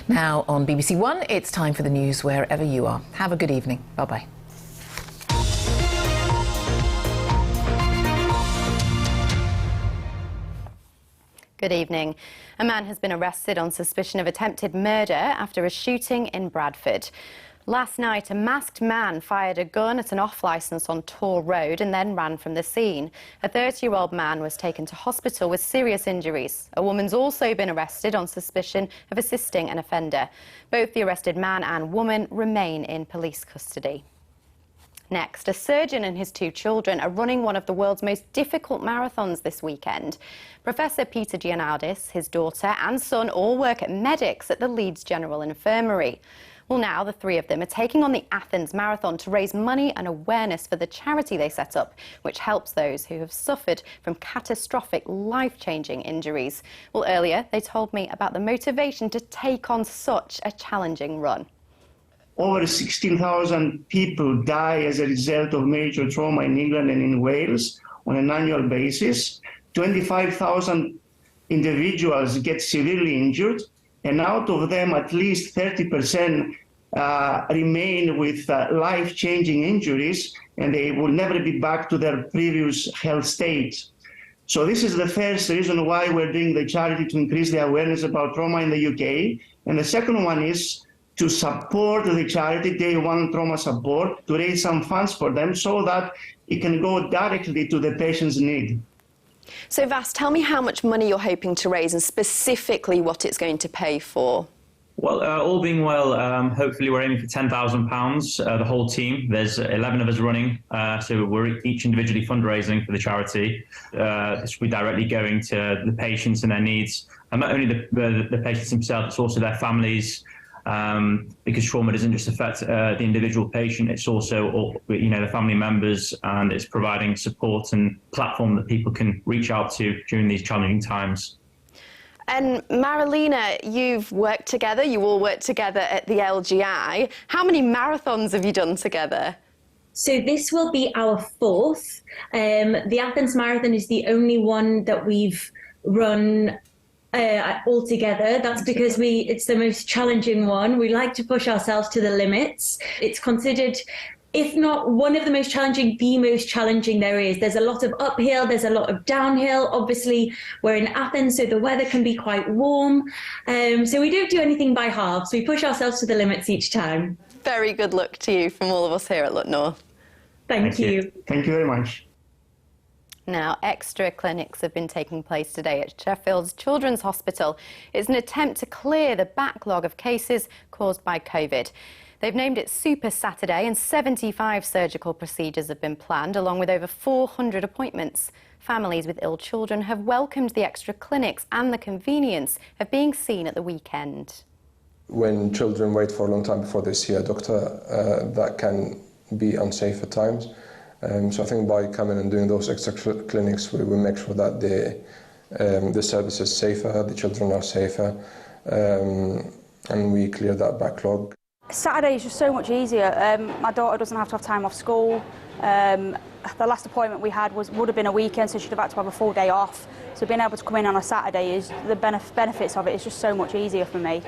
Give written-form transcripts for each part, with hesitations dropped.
Now on BBC One, it's time for the news wherever you are. Have a good evening. Bye-bye. Good evening. A man has been arrested on suspicion of attempted murder after a shooting in Bradford. Last night, a masked man fired a gun at an off-licence on Tor Road and then ran from the scene. A 30-year-old man was taken to hospital with serious injuries. A woman's also been arrested on suspicion of assisting an offender. Both the arrested man and woman remain in police custody. Next, a surgeon and his 2 children are running one of the world's most difficult marathons this weekend. Professor Peter Giannaudis, his daughter and son all work at medics at the Leeds General Infirmary. Well, now the 3 of them are taking on the Athens Marathon to raise money and awareness for the charity they set up, which helps those who have suffered from catastrophic, life-changing injuries. Well, earlier they told me about the motivation to take on such a challenging run. Over 16,000 people die as a result of major trauma in England and in Wales on an annual basis. 25,000 individuals get severely injured, and out of them, at least 30% remain with life-changing injuries, and they will never be back to their previous health state. So this is the first reason why we're doing the charity, to increase the awareness about trauma in the UK. And the second one is to support the charity, Day One Trauma Support, to raise some funds for them so that it can go directly to the patient's need. So Vas, tell me how much money you're hoping to raise and specifically what it's going to pay for. Well, all being well, hopefully we're aiming for £10,000, the whole team. There's 11 of us running, so we're each individually fundraising for the charity. This will be directly going to the patients and their needs, and not only the patients themselves, it's also their families, because trauma doesn't just affect the individual patient, it's also the family members, and it's providing support and platform that people can reach out to during these challenging times. And Marilina, you've worked together, you all worked together at the LGI. How many marathons have you done together? So this will be our 4th. The Athens Marathon is the only one that we've run all together. That's because it's the most challenging one. We like to push ourselves to the limits. It's considered, if not one of the most challenging, the most challenging there is. There's a lot of uphill, there's a lot of downhill. Obviously, we're in Athens, so the weather can be quite warm. So we don't do anything by halves. We push ourselves to the limits each time. Very good luck to you from all of us here at Look North. Thank you. Thank you very much. Now, extra clinics have been taking place today at Sheffield's Children's Hospital. It's an attempt to clear the backlog of cases caused by COVID. They've named it Super Saturday, and 75 surgical procedures have been planned, along with over 400 appointments. Families with ill children have welcomed the extra clinics and the convenience of being seen at the weekend. When children wait for a long time before they see a doctor, that can be unsafe at times. So I think by coming and doing those extra clinics, we will make sure that the service is safer, the children are safer, and we clear that backlog. Saturday is just so much easier. My daughter doesn't have to have time off school. The last appointment we had would have been a weekend, so she'd have had to have a full day off. So being able to come in on a Saturday, the benefits of it is just so much easier for me.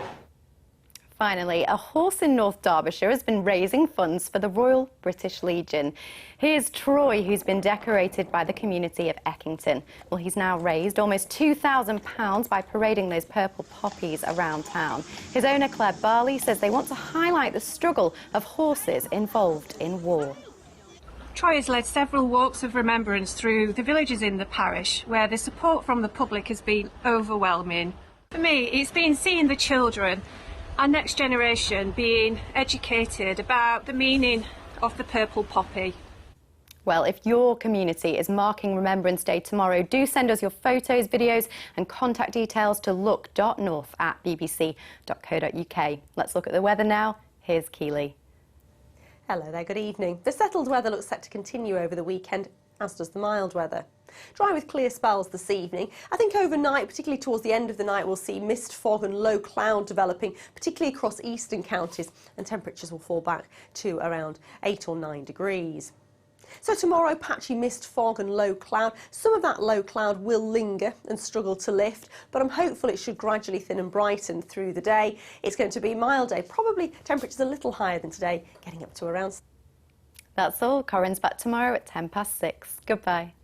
Finally, a horse in North Derbyshire has been raising funds for the Royal British Legion. Here's Troy, who's been decorated by the community of Eckington. Well, he's now raised almost £2,000 by parading those purple poppies around town. His owner, Claire Barley, says they want to highlight the struggle of horses involved in war. Troy has led several walks of remembrance through the villages in the parish, where the support from the public has been overwhelming. For me, it's been seeing the children, our next generation, being educated about the meaning of the purple poppy. Well, if your community is marking Remembrance Day tomorrow, do send us your photos, videos and contact details to look.north@bbc.co.uk. Let's look at the weather now. Here's Keely. Hello there, good evening. The settled weather looks set to continue over the weekend, as does the mild weather. Dry with clear spells this evening. I think overnight, particularly towards the end of the night, we'll see mist, fog and low cloud developing, particularly across eastern counties, and temperatures will fall back to around 8 or 9 degrees. So tomorrow, patchy mist, fog and low cloud. Some of that low cloud will linger and struggle to lift, but I'm hopeful it should gradually thin and brighten through the day. It's going to be a mild day, probably temperatures a little higher than today, getting up to around. That's all. Corinne's back tomorrow at 6:10. Goodbye.